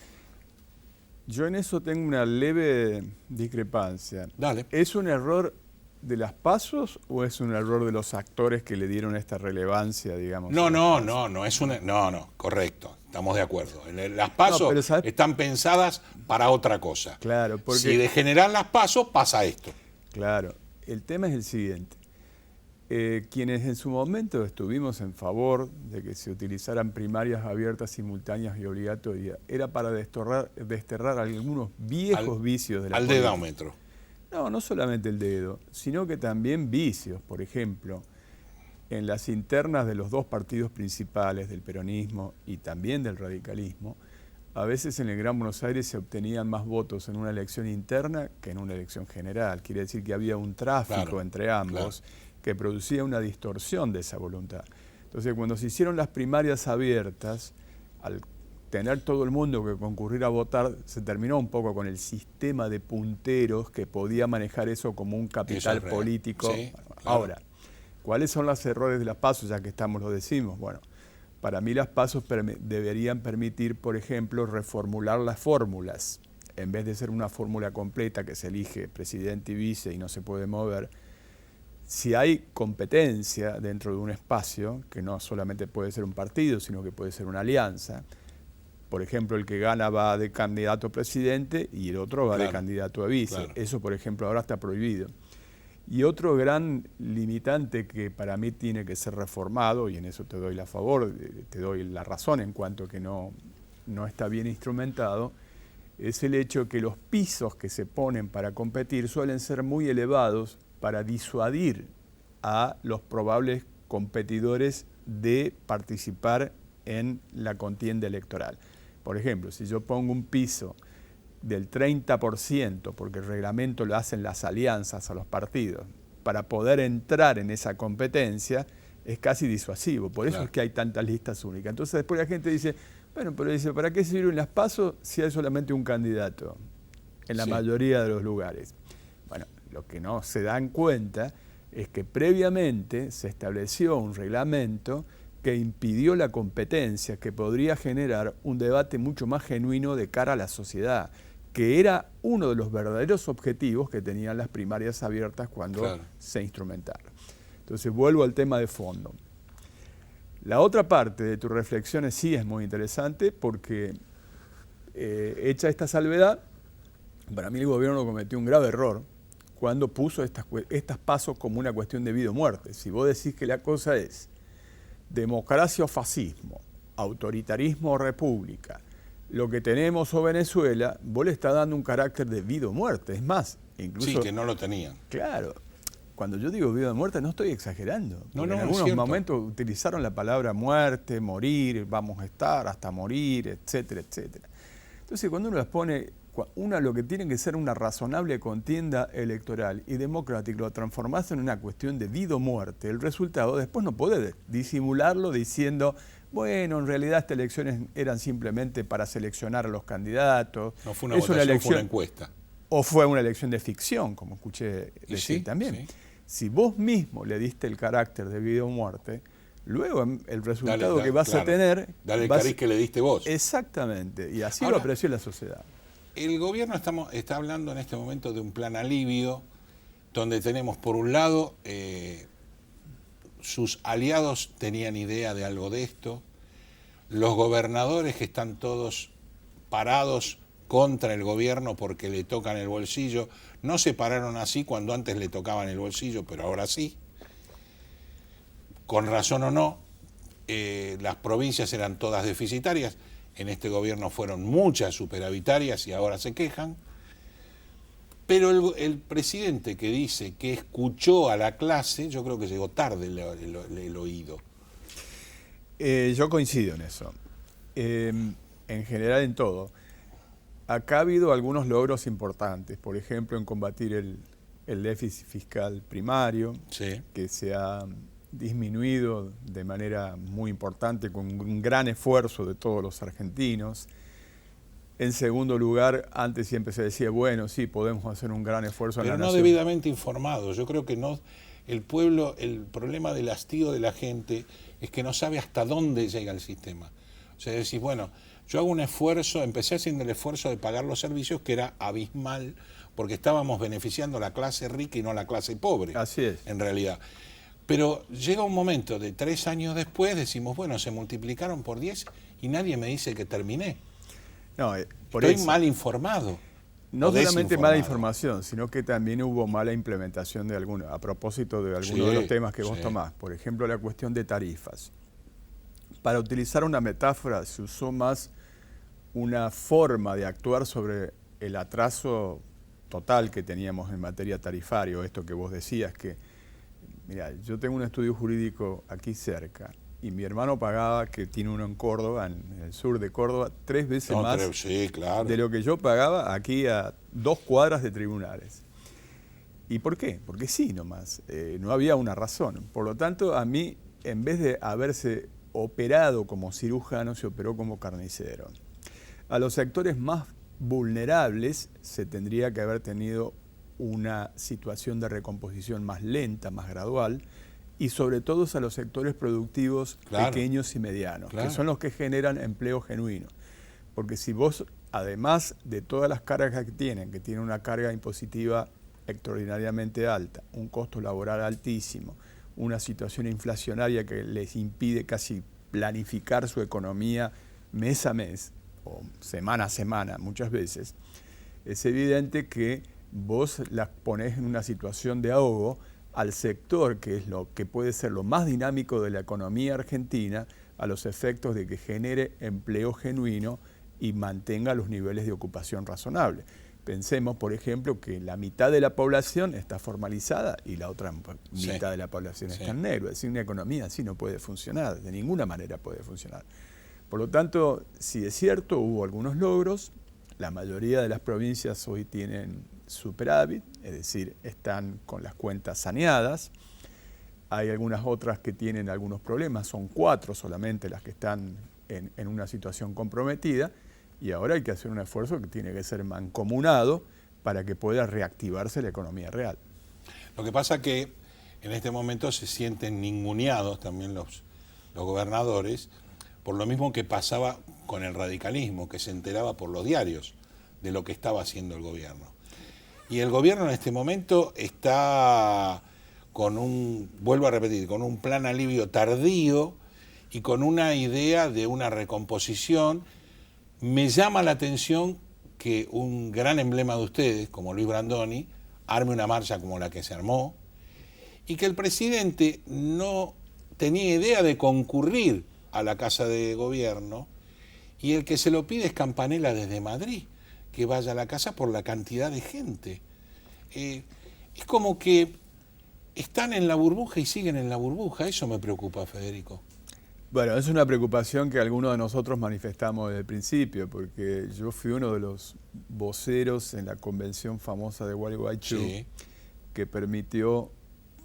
Yo en eso tengo una leve discrepancia. Dale. ¿Es un error de las PASOs o es un error de los actores que le dieron esta relevancia, digamos? No, correcto, estamos de acuerdo. Las PASO están pensadas para otra cosa. Claro, porque si degeneran las PASO pasa esto. Claro, el tema es el siguiente. Quienes en su momento estuvimos en favor de que se utilizaran primarias abiertas, simultáneas y obligatorias, era para desterrar algunos viejos vicios de la política. Al dedómetro. No solamente el dedo, sino que también vicios. Por ejemplo, en las internas de los dos partidos principales, del peronismo y también del radicalismo, a veces en el Gran Buenos Aires se obtenían más votos en una elección interna que en una elección general. Quiere decir que había un tráfico entre ambos que producía una distorsión de esa voluntad. Entonces, cuando se hicieron las primarias abiertas, al tener todo el mundo que concurrir a votar, se terminó un poco con el sistema de punteros que podía manejar eso como un capital político. Sí, claro. Ahora, ¿cuáles son los errores de las PASO, ya que estamos lo decimos? Bueno, para mí las PASO deberían permitir, por ejemplo, reformular las fórmulas. En vez de ser una fórmula completa que se elige presidente y vice y no se puede mover, si hay competencia dentro de un espacio, que no solamente puede ser un partido, sino que puede ser una alianza, por ejemplo, el que gana va de candidato a presidente y el otro va de candidato a vice. Eso, por ejemplo, ahora está prohibido. Y otro gran limitante que para mí tiene que ser reformado, y en eso te doy te doy la razón en cuanto a que no está bien instrumentado, es el hecho que los pisos que se ponen para competir suelen ser muy elevados para disuadir a los probables competidores de participar en la contienda electoral. Por ejemplo, si yo pongo un piso del 30%, porque el reglamento lo hacen las alianzas a los partidos, para poder entrar en esa competencia, es casi disuasivo. Por eso es que hay tantas listas únicas. Entonces después la gente dice, bueno, pero dice, ¿para qué sirven las PASO si hay solamente un candidato en la mayoría de los lugares? Bueno, lo que no se dan cuenta es que previamente se estableció un reglamento que impidió la competencia, que podría generar un debate mucho más genuino de cara a la sociedad, que era uno de los verdaderos objetivos que tenían las primarias abiertas cuando se instrumentaron. Entonces vuelvo al tema de fondo. La otra parte de tus reflexiones sí es muy interesante porque, hecha esta salvedad, para mí el gobierno cometió un grave error cuando puso estas pasos como una cuestión de vida o muerte. Si vos decís que la cosa es democracia o fascismo, autoritarismo o república, lo que tenemos o Venezuela, vos le estás dando un carácter de vida o muerte. Es más, incluso... Sí, que no lo tenían. Claro. Cuando yo digo vida o muerte no estoy exagerando. No, en algunos momentos utilizaron la palabra muerte, morir, vamos a estar hasta morir, etcétera, etcétera. Entonces cuando uno las pone, lo que tiene que ser una razonable contienda electoral y democrática, lo transformás en una cuestión de vida o muerte, el resultado después no podés disimularlo diciendo... Bueno, en realidad estas elecciones eran simplemente para seleccionar a los candidatos. No fue una votación, fue una encuesta. O fue una elección de ficción, como escuché decir también. Sí. Si vos mismo le diste el carácter de vida o muerte, luego el resultado que vas a tener... Dale el cariz que le diste vos. Exactamente, y así ahora, lo apreció la sociedad. El gobierno está hablando en este momento de un plan alivio, donde tenemos por un lado... sus aliados tenían idea de algo de esto, los gobernadores que están todos parados contra el gobierno porque le tocan el bolsillo, no se pararon así cuando antes le tocaban el bolsillo, pero ahora sí, con razón o no, las provincias eran todas deficitarias, en este gobierno fueron muchas superavitarias y ahora se quejan. Pero el presidente que dice que escuchó a la clase, yo creo que llegó tarde el oído. Yo coincido en eso. En general en todo. Acá ha habido algunos logros importantes. Por ejemplo, en combatir el déficit fiscal primario, sí, que se ha disminuido de manera muy importante con un gran esfuerzo de todos los argentinos. En segundo lugar, antes siempre se decía, bueno, sí, podemos hacer un gran esfuerzo en la nación. Pero no debidamente informado. Yo creo que no. El pueblo, el problema del hastío de la gente es que no sabe hasta dónde llega el sistema. O sea, decís, bueno, yo hago un esfuerzo, empecé haciendo el esfuerzo de pagar los servicios que era abismal, porque estábamos beneficiando a la clase rica y no a la clase pobre. Así es. En realidad. Pero llega un momento de 3 años después, decimos, bueno, se multiplicaron por 10 y nadie me dice que terminé. No, estoy mal informado. No solamente mala información, sino que también hubo mala implementación de algunos, a propósito de algunos de los temas que vos tomás. Por ejemplo, la cuestión de tarifas. Para utilizar una metáfora, se usó más una forma de actuar sobre el atraso total que teníamos en materia tarifaria, esto que vos decías, que, mira, yo tengo un estudio jurídico aquí cerca, y mi hermano pagaba, que tiene uno en Córdoba, en el sur de Córdoba, 3 veces más de lo que yo pagaba aquí a 2 cuadras de tribunales. ¿Y por qué? Porque sí nomás, no había una razón. Por lo tanto, a mí, en vez de haberse operado como cirujano, se operó como carnicero. A los sectores más vulnerables se tendría que haber tenido una situación de recomposición más lenta, más gradual, y sobre todo a los sectores productivos pequeños y medianos, que son los que generan empleo genuino. Porque si vos, además de todas las cargas que tienen una carga impositiva extraordinariamente alta, un costo laboral altísimo, una situación inflacionaria que les impide casi planificar su economía mes a mes, o semana a semana muchas veces, es evidente que vos las ponés en una situación de ahogo al sector que es lo que puede ser lo más dinámico de la economía argentina, a los efectos de que genere empleo genuino y mantenga los niveles de ocupación razonables. Pensemos, por ejemplo, que la mitad de la población está formalizada y la otra mitad de la población está en negro. Es decir, una economía así no puede funcionar, de ninguna manera puede funcionar. Por lo tanto, si es cierto, hubo algunos logros, la mayoría de las provincias hoy tienen superávit, es decir, están con las cuentas saneadas. Hay algunas otras que tienen algunos problemas, son 4 solamente las que están en una situación comprometida, y ahora hay que hacer un esfuerzo que tiene que ser mancomunado para que pueda reactivarse la economía real. Lo que pasa que en este momento se sienten ninguneados también los gobernadores, por lo mismo que pasaba con el radicalismo, que se enteraba por los diarios de lo que estaba haciendo el gobierno. Y el gobierno en este momento está vuelvo a repetir, con un plan alivio tardío y con una idea de una recomposición. Me llama la atención que un gran emblema de ustedes, como Luis Brandoni, arme una marcha como la que se armó, y que el presidente no tenía idea de concurrir a la Casa de Gobierno, y el que se lo pide es Campanella desde Madrid, que vaya a la casa por la cantidad de gente. Es como que están en la burbuja y siguen en la burbuja. Eso me preocupa, Federico. Bueno, es una preocupación que algunos de nosotros manifestamos desde el principio, porque yo fui uno de los voceros en la convención famosa de Gualeguaychú, Sí. que permitió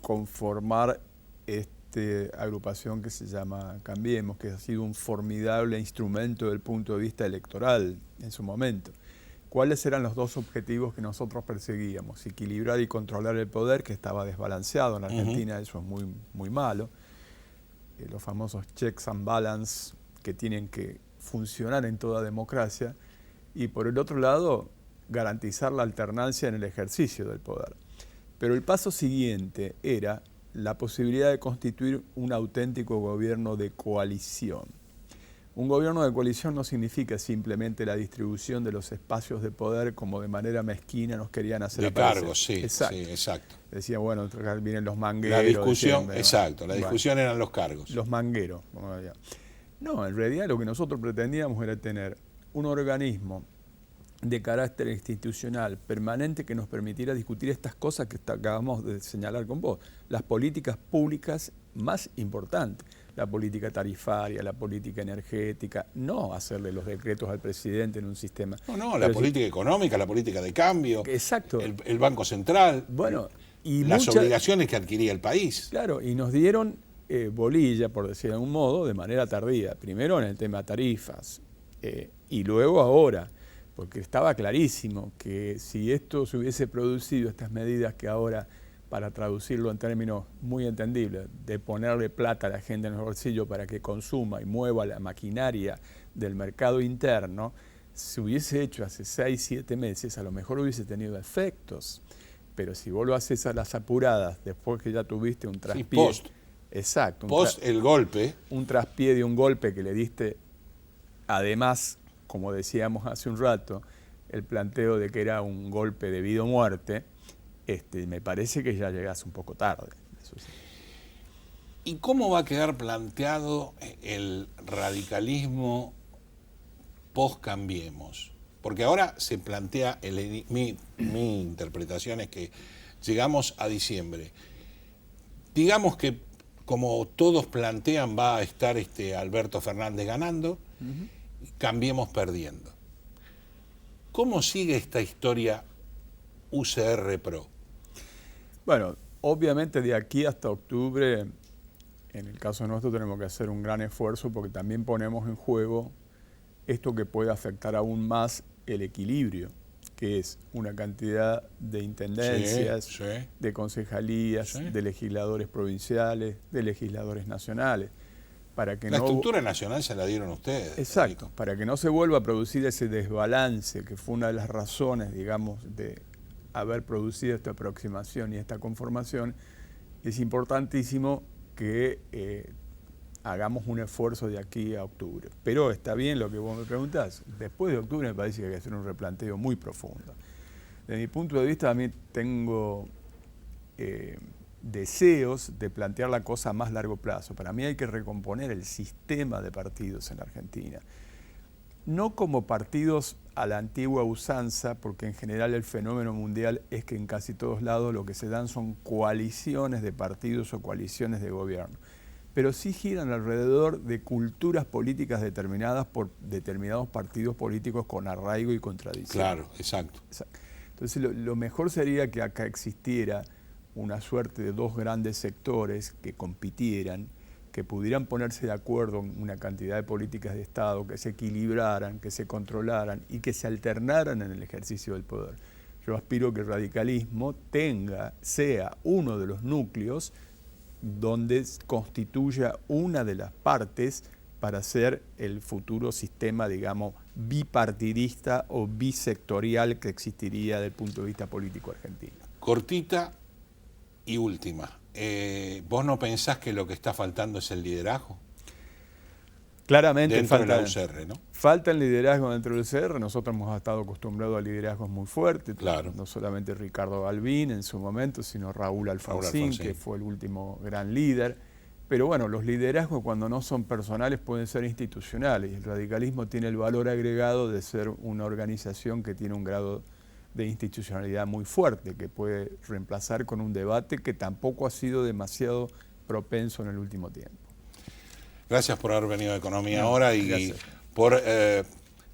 conformar esta agrupación que se llama Cambiemos, que ha sido un formidable instrumento desde el punto de vista electoral en su momento. ¿Cuáles eran los dos objetivos que nosotros perseguíamos? Equilibrar y controlar el poder, que estaba desbalanceado en Argentina, eso es muy, muy malo. Los famosos checks and balance que tienen que funcionar en toda democracia, y por el otro lado, garantizar la alternancia en el ejercicio del poder. Pero el paso siguiente era la posibilidad de constituir un auténtico gobierno de coalición. Un gobierno de coalición no significa simplemente la distribución de los espacios de poder como de manera mezquina nos querían hacer De aparecer. cargos, sí, Exacto. sí, exacto. Decía, bueno, vienen los mangueros. La discusión, decían, exacto, la discusión eran los cargos. Los mangueros. No, en realidad lo que nosotros pretendíamos era tener un organismo de carácter institucional permanente que nos permitiera discutir estas cosas que acabamos de señalar con vos, las políticas públicas más importantes, la política tarifaria, la política energética, no hacerle los decretos al presidente en un sistema. No, la política económica, la política de cambio, exacto. El Banco Central, bueno, y las obligaciones que adquiría el país. Claro, y nos dieron bolilla, por decir de algún modo, de manera tardía. Primero en el tema tarifas y luego ahora, porque estaba clarísimo que si esto se hubiese producido, estas medidas que ahora, para traducirlo en términos muy entendibles, de ponerle plata a la gente en el bolsillo para que consuma y mueva la maquinaria del mercado interno, se hubiese hecho hace 6, 7 meses, a lo mejor hubiese tenido efectos. Pero si vos lo haces a las apuradas, después que ya tuviste un traspié... Sí, post. Exacto. Post el golpe. Un traspié de un golpe que le diste, además, como decíamos hace un rato, el planteo de que era un golpe de vida o muerte, me parece que ya llegás un poco tarde. Eso sí. ¿Y cómo va a quedar planteado el radicalismo post-Cambiemos? Porque ahora se plantea, mi interpretación es que llegamos a diciembre. Digamos que, como todos plantean, va a estar Alberto Fernández ganando, Cambiemos perdiendo. ¿Cómo sigue esta historia UCR Pro? Bueno, obviamente de aquí hasta octubre, en el caso nuestro, tenemos que hacer un gran esfuerzo porque también ponemos en juego esto que puede afectar aún más el equilibrio, que es una cantidad de intendencias, sí. de concejalías, Sí. de legisladores provinciales, de legisladores nacionales. Para que La no... estructura nacional se la dieron ustedes. Exacto, Rico. para que no se vuelva a producir ese desbalance, que fue una de las razones, digamos, de haber producido esta aproximación y esta conformación, es importantísimo que hagamos un esfuerzo de aquí a octubre. Pero está bien lo que vos me preguntás. Después de octubre me parece que hay que hacer un replanteo muy profundo. Desde mi punto de vista, también tengo deseos de plantear la cosa a más largo plazo. Para mí hay que recomponer el sistema de partidos en la Argentina. No como partidos a la antigua usanza, porque en general el fenómeno mundial es que en casi todos lados lo que se dan son coaliciones de partidos o coaliciones de gobierno. Pero sí giran alrededor de culturas políticas determinadas por determinados partidos políticos con arraigo y contradicción. Claro, exacto. Entonces lo mejor sería que acá existiera una suerte de dos grandes sectores que compitieran, que pudieran ponerse de acuerdo en una cantidad de políticas de Estado, que se equilibraran, que se controlaran y que se alternaran en el ejercicio del poder. Yo aspiro que el radicalismo sea uno de los núcleos donde constituya una de las partes para ser el futuro sistema, digamos, bipartidista o bisectorial que existiría desde el punto de vista político argentino. Cortita y última. ¿Vos no pensás que lo que está faltando es el liderazgo? Claramente dentro de la UCR, ¿no? Falta el liderazgo dentro del UCR. Nosotros hemos estado acostumbrados a liderazgos muy fuertes. Claro. No solamente Ricardo Balbín en su momento, sino Raúl Alfonsín, que fue el último gran líder. Pero bueno, los liderazgos cuando no son personales pueden ser institucionales. Y el radicalismo tiene el valor agregado de ser una organización que tiene un grado de institucionalidad muy fuerte, que puede reemplazar con un debate que tampoco ha sido demasiado propenso en el último tiempo. Gracias por haber venido a Economía Ahora y por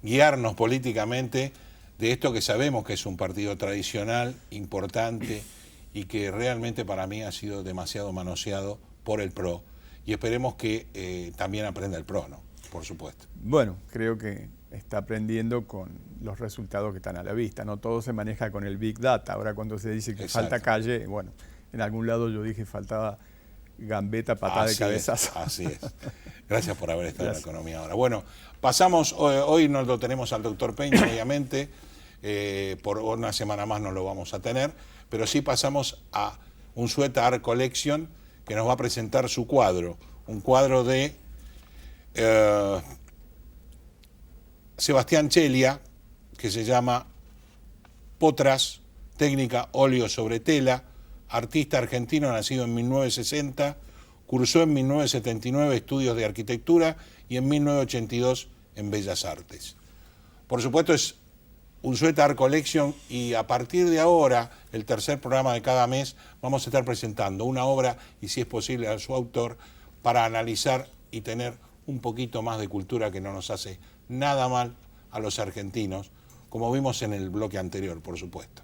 guiarnos políticamente de esto que sabemos que es un partido tradicional, importante y que realmente para mí ha sido demasiado manoseado por el PRO. Y esperemos que también aprenda el PRO, ¿no? Por supuesto. Bueno, creo que está aprendiendo con los resultados que están a la vista. No todo se maneja con el Big Data. Ahora cuando se dice que falta calle, bueno, en algún lado yo dije faltaba gambeta, patada de cabezazo. Así es. Gracias por haber estado en Economía Ahora. Bueno, pasamos, hoy no lo tenemos al doctor Peña, obviamente, por una semana más no lo vamos a tener, pero sí pasamos a Unzueta Art Collection, que nos va a presentar su cuadro, un cuadro de Sebastián Chelia, que se llama Potras, técnica óleo sobre tela, artista argentino nacido en 1960, cursó en 1979 estudios de arquitectura y en 1982 en Bellas Artes. Por supuesto es Unzueta Art Collection y a partir de ahora, el tercer programa de cada mes, vamos a estar presentando una obra y si es posible a su autor para analizar y tener un poquito más de cultura que no nos hace nada mal a los argentinos, como vimos en el bloque anterior, por supuesto.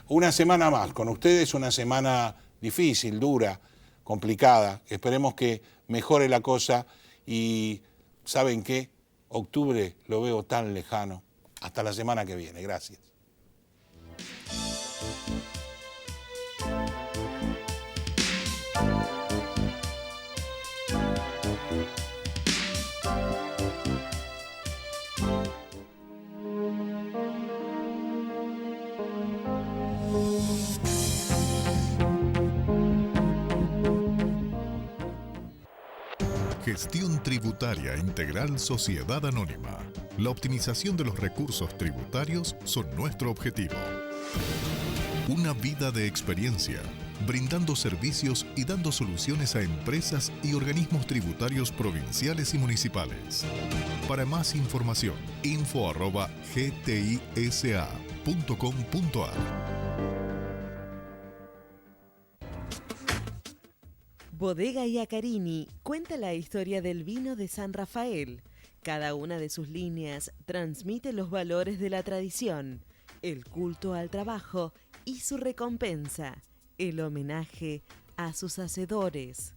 Una semana más con ustedes, una semana difícil, dura, complicada. Esperemos que mejore la cosa y ¿saben qué? Octubre lo veo tan lejano. Hasta la semana que viene. Gracias. Gestión Tributaria Integral Sociedad Anónima. La optimización de los recursos tributarios son nuestro objetivo. Una vida de experiencia, brindando servicios y dando soluciones a empresas y organismos tributarios provinciales y municipales. Para más información, info@gtisa.com.ar. Bodega Iacarini cuenta la historia del vino de San Rafael. Cada una de sus líneas transmite los valores de la tradición, el culto al trabajo y su recompensa, el homenaje a sus hacedores.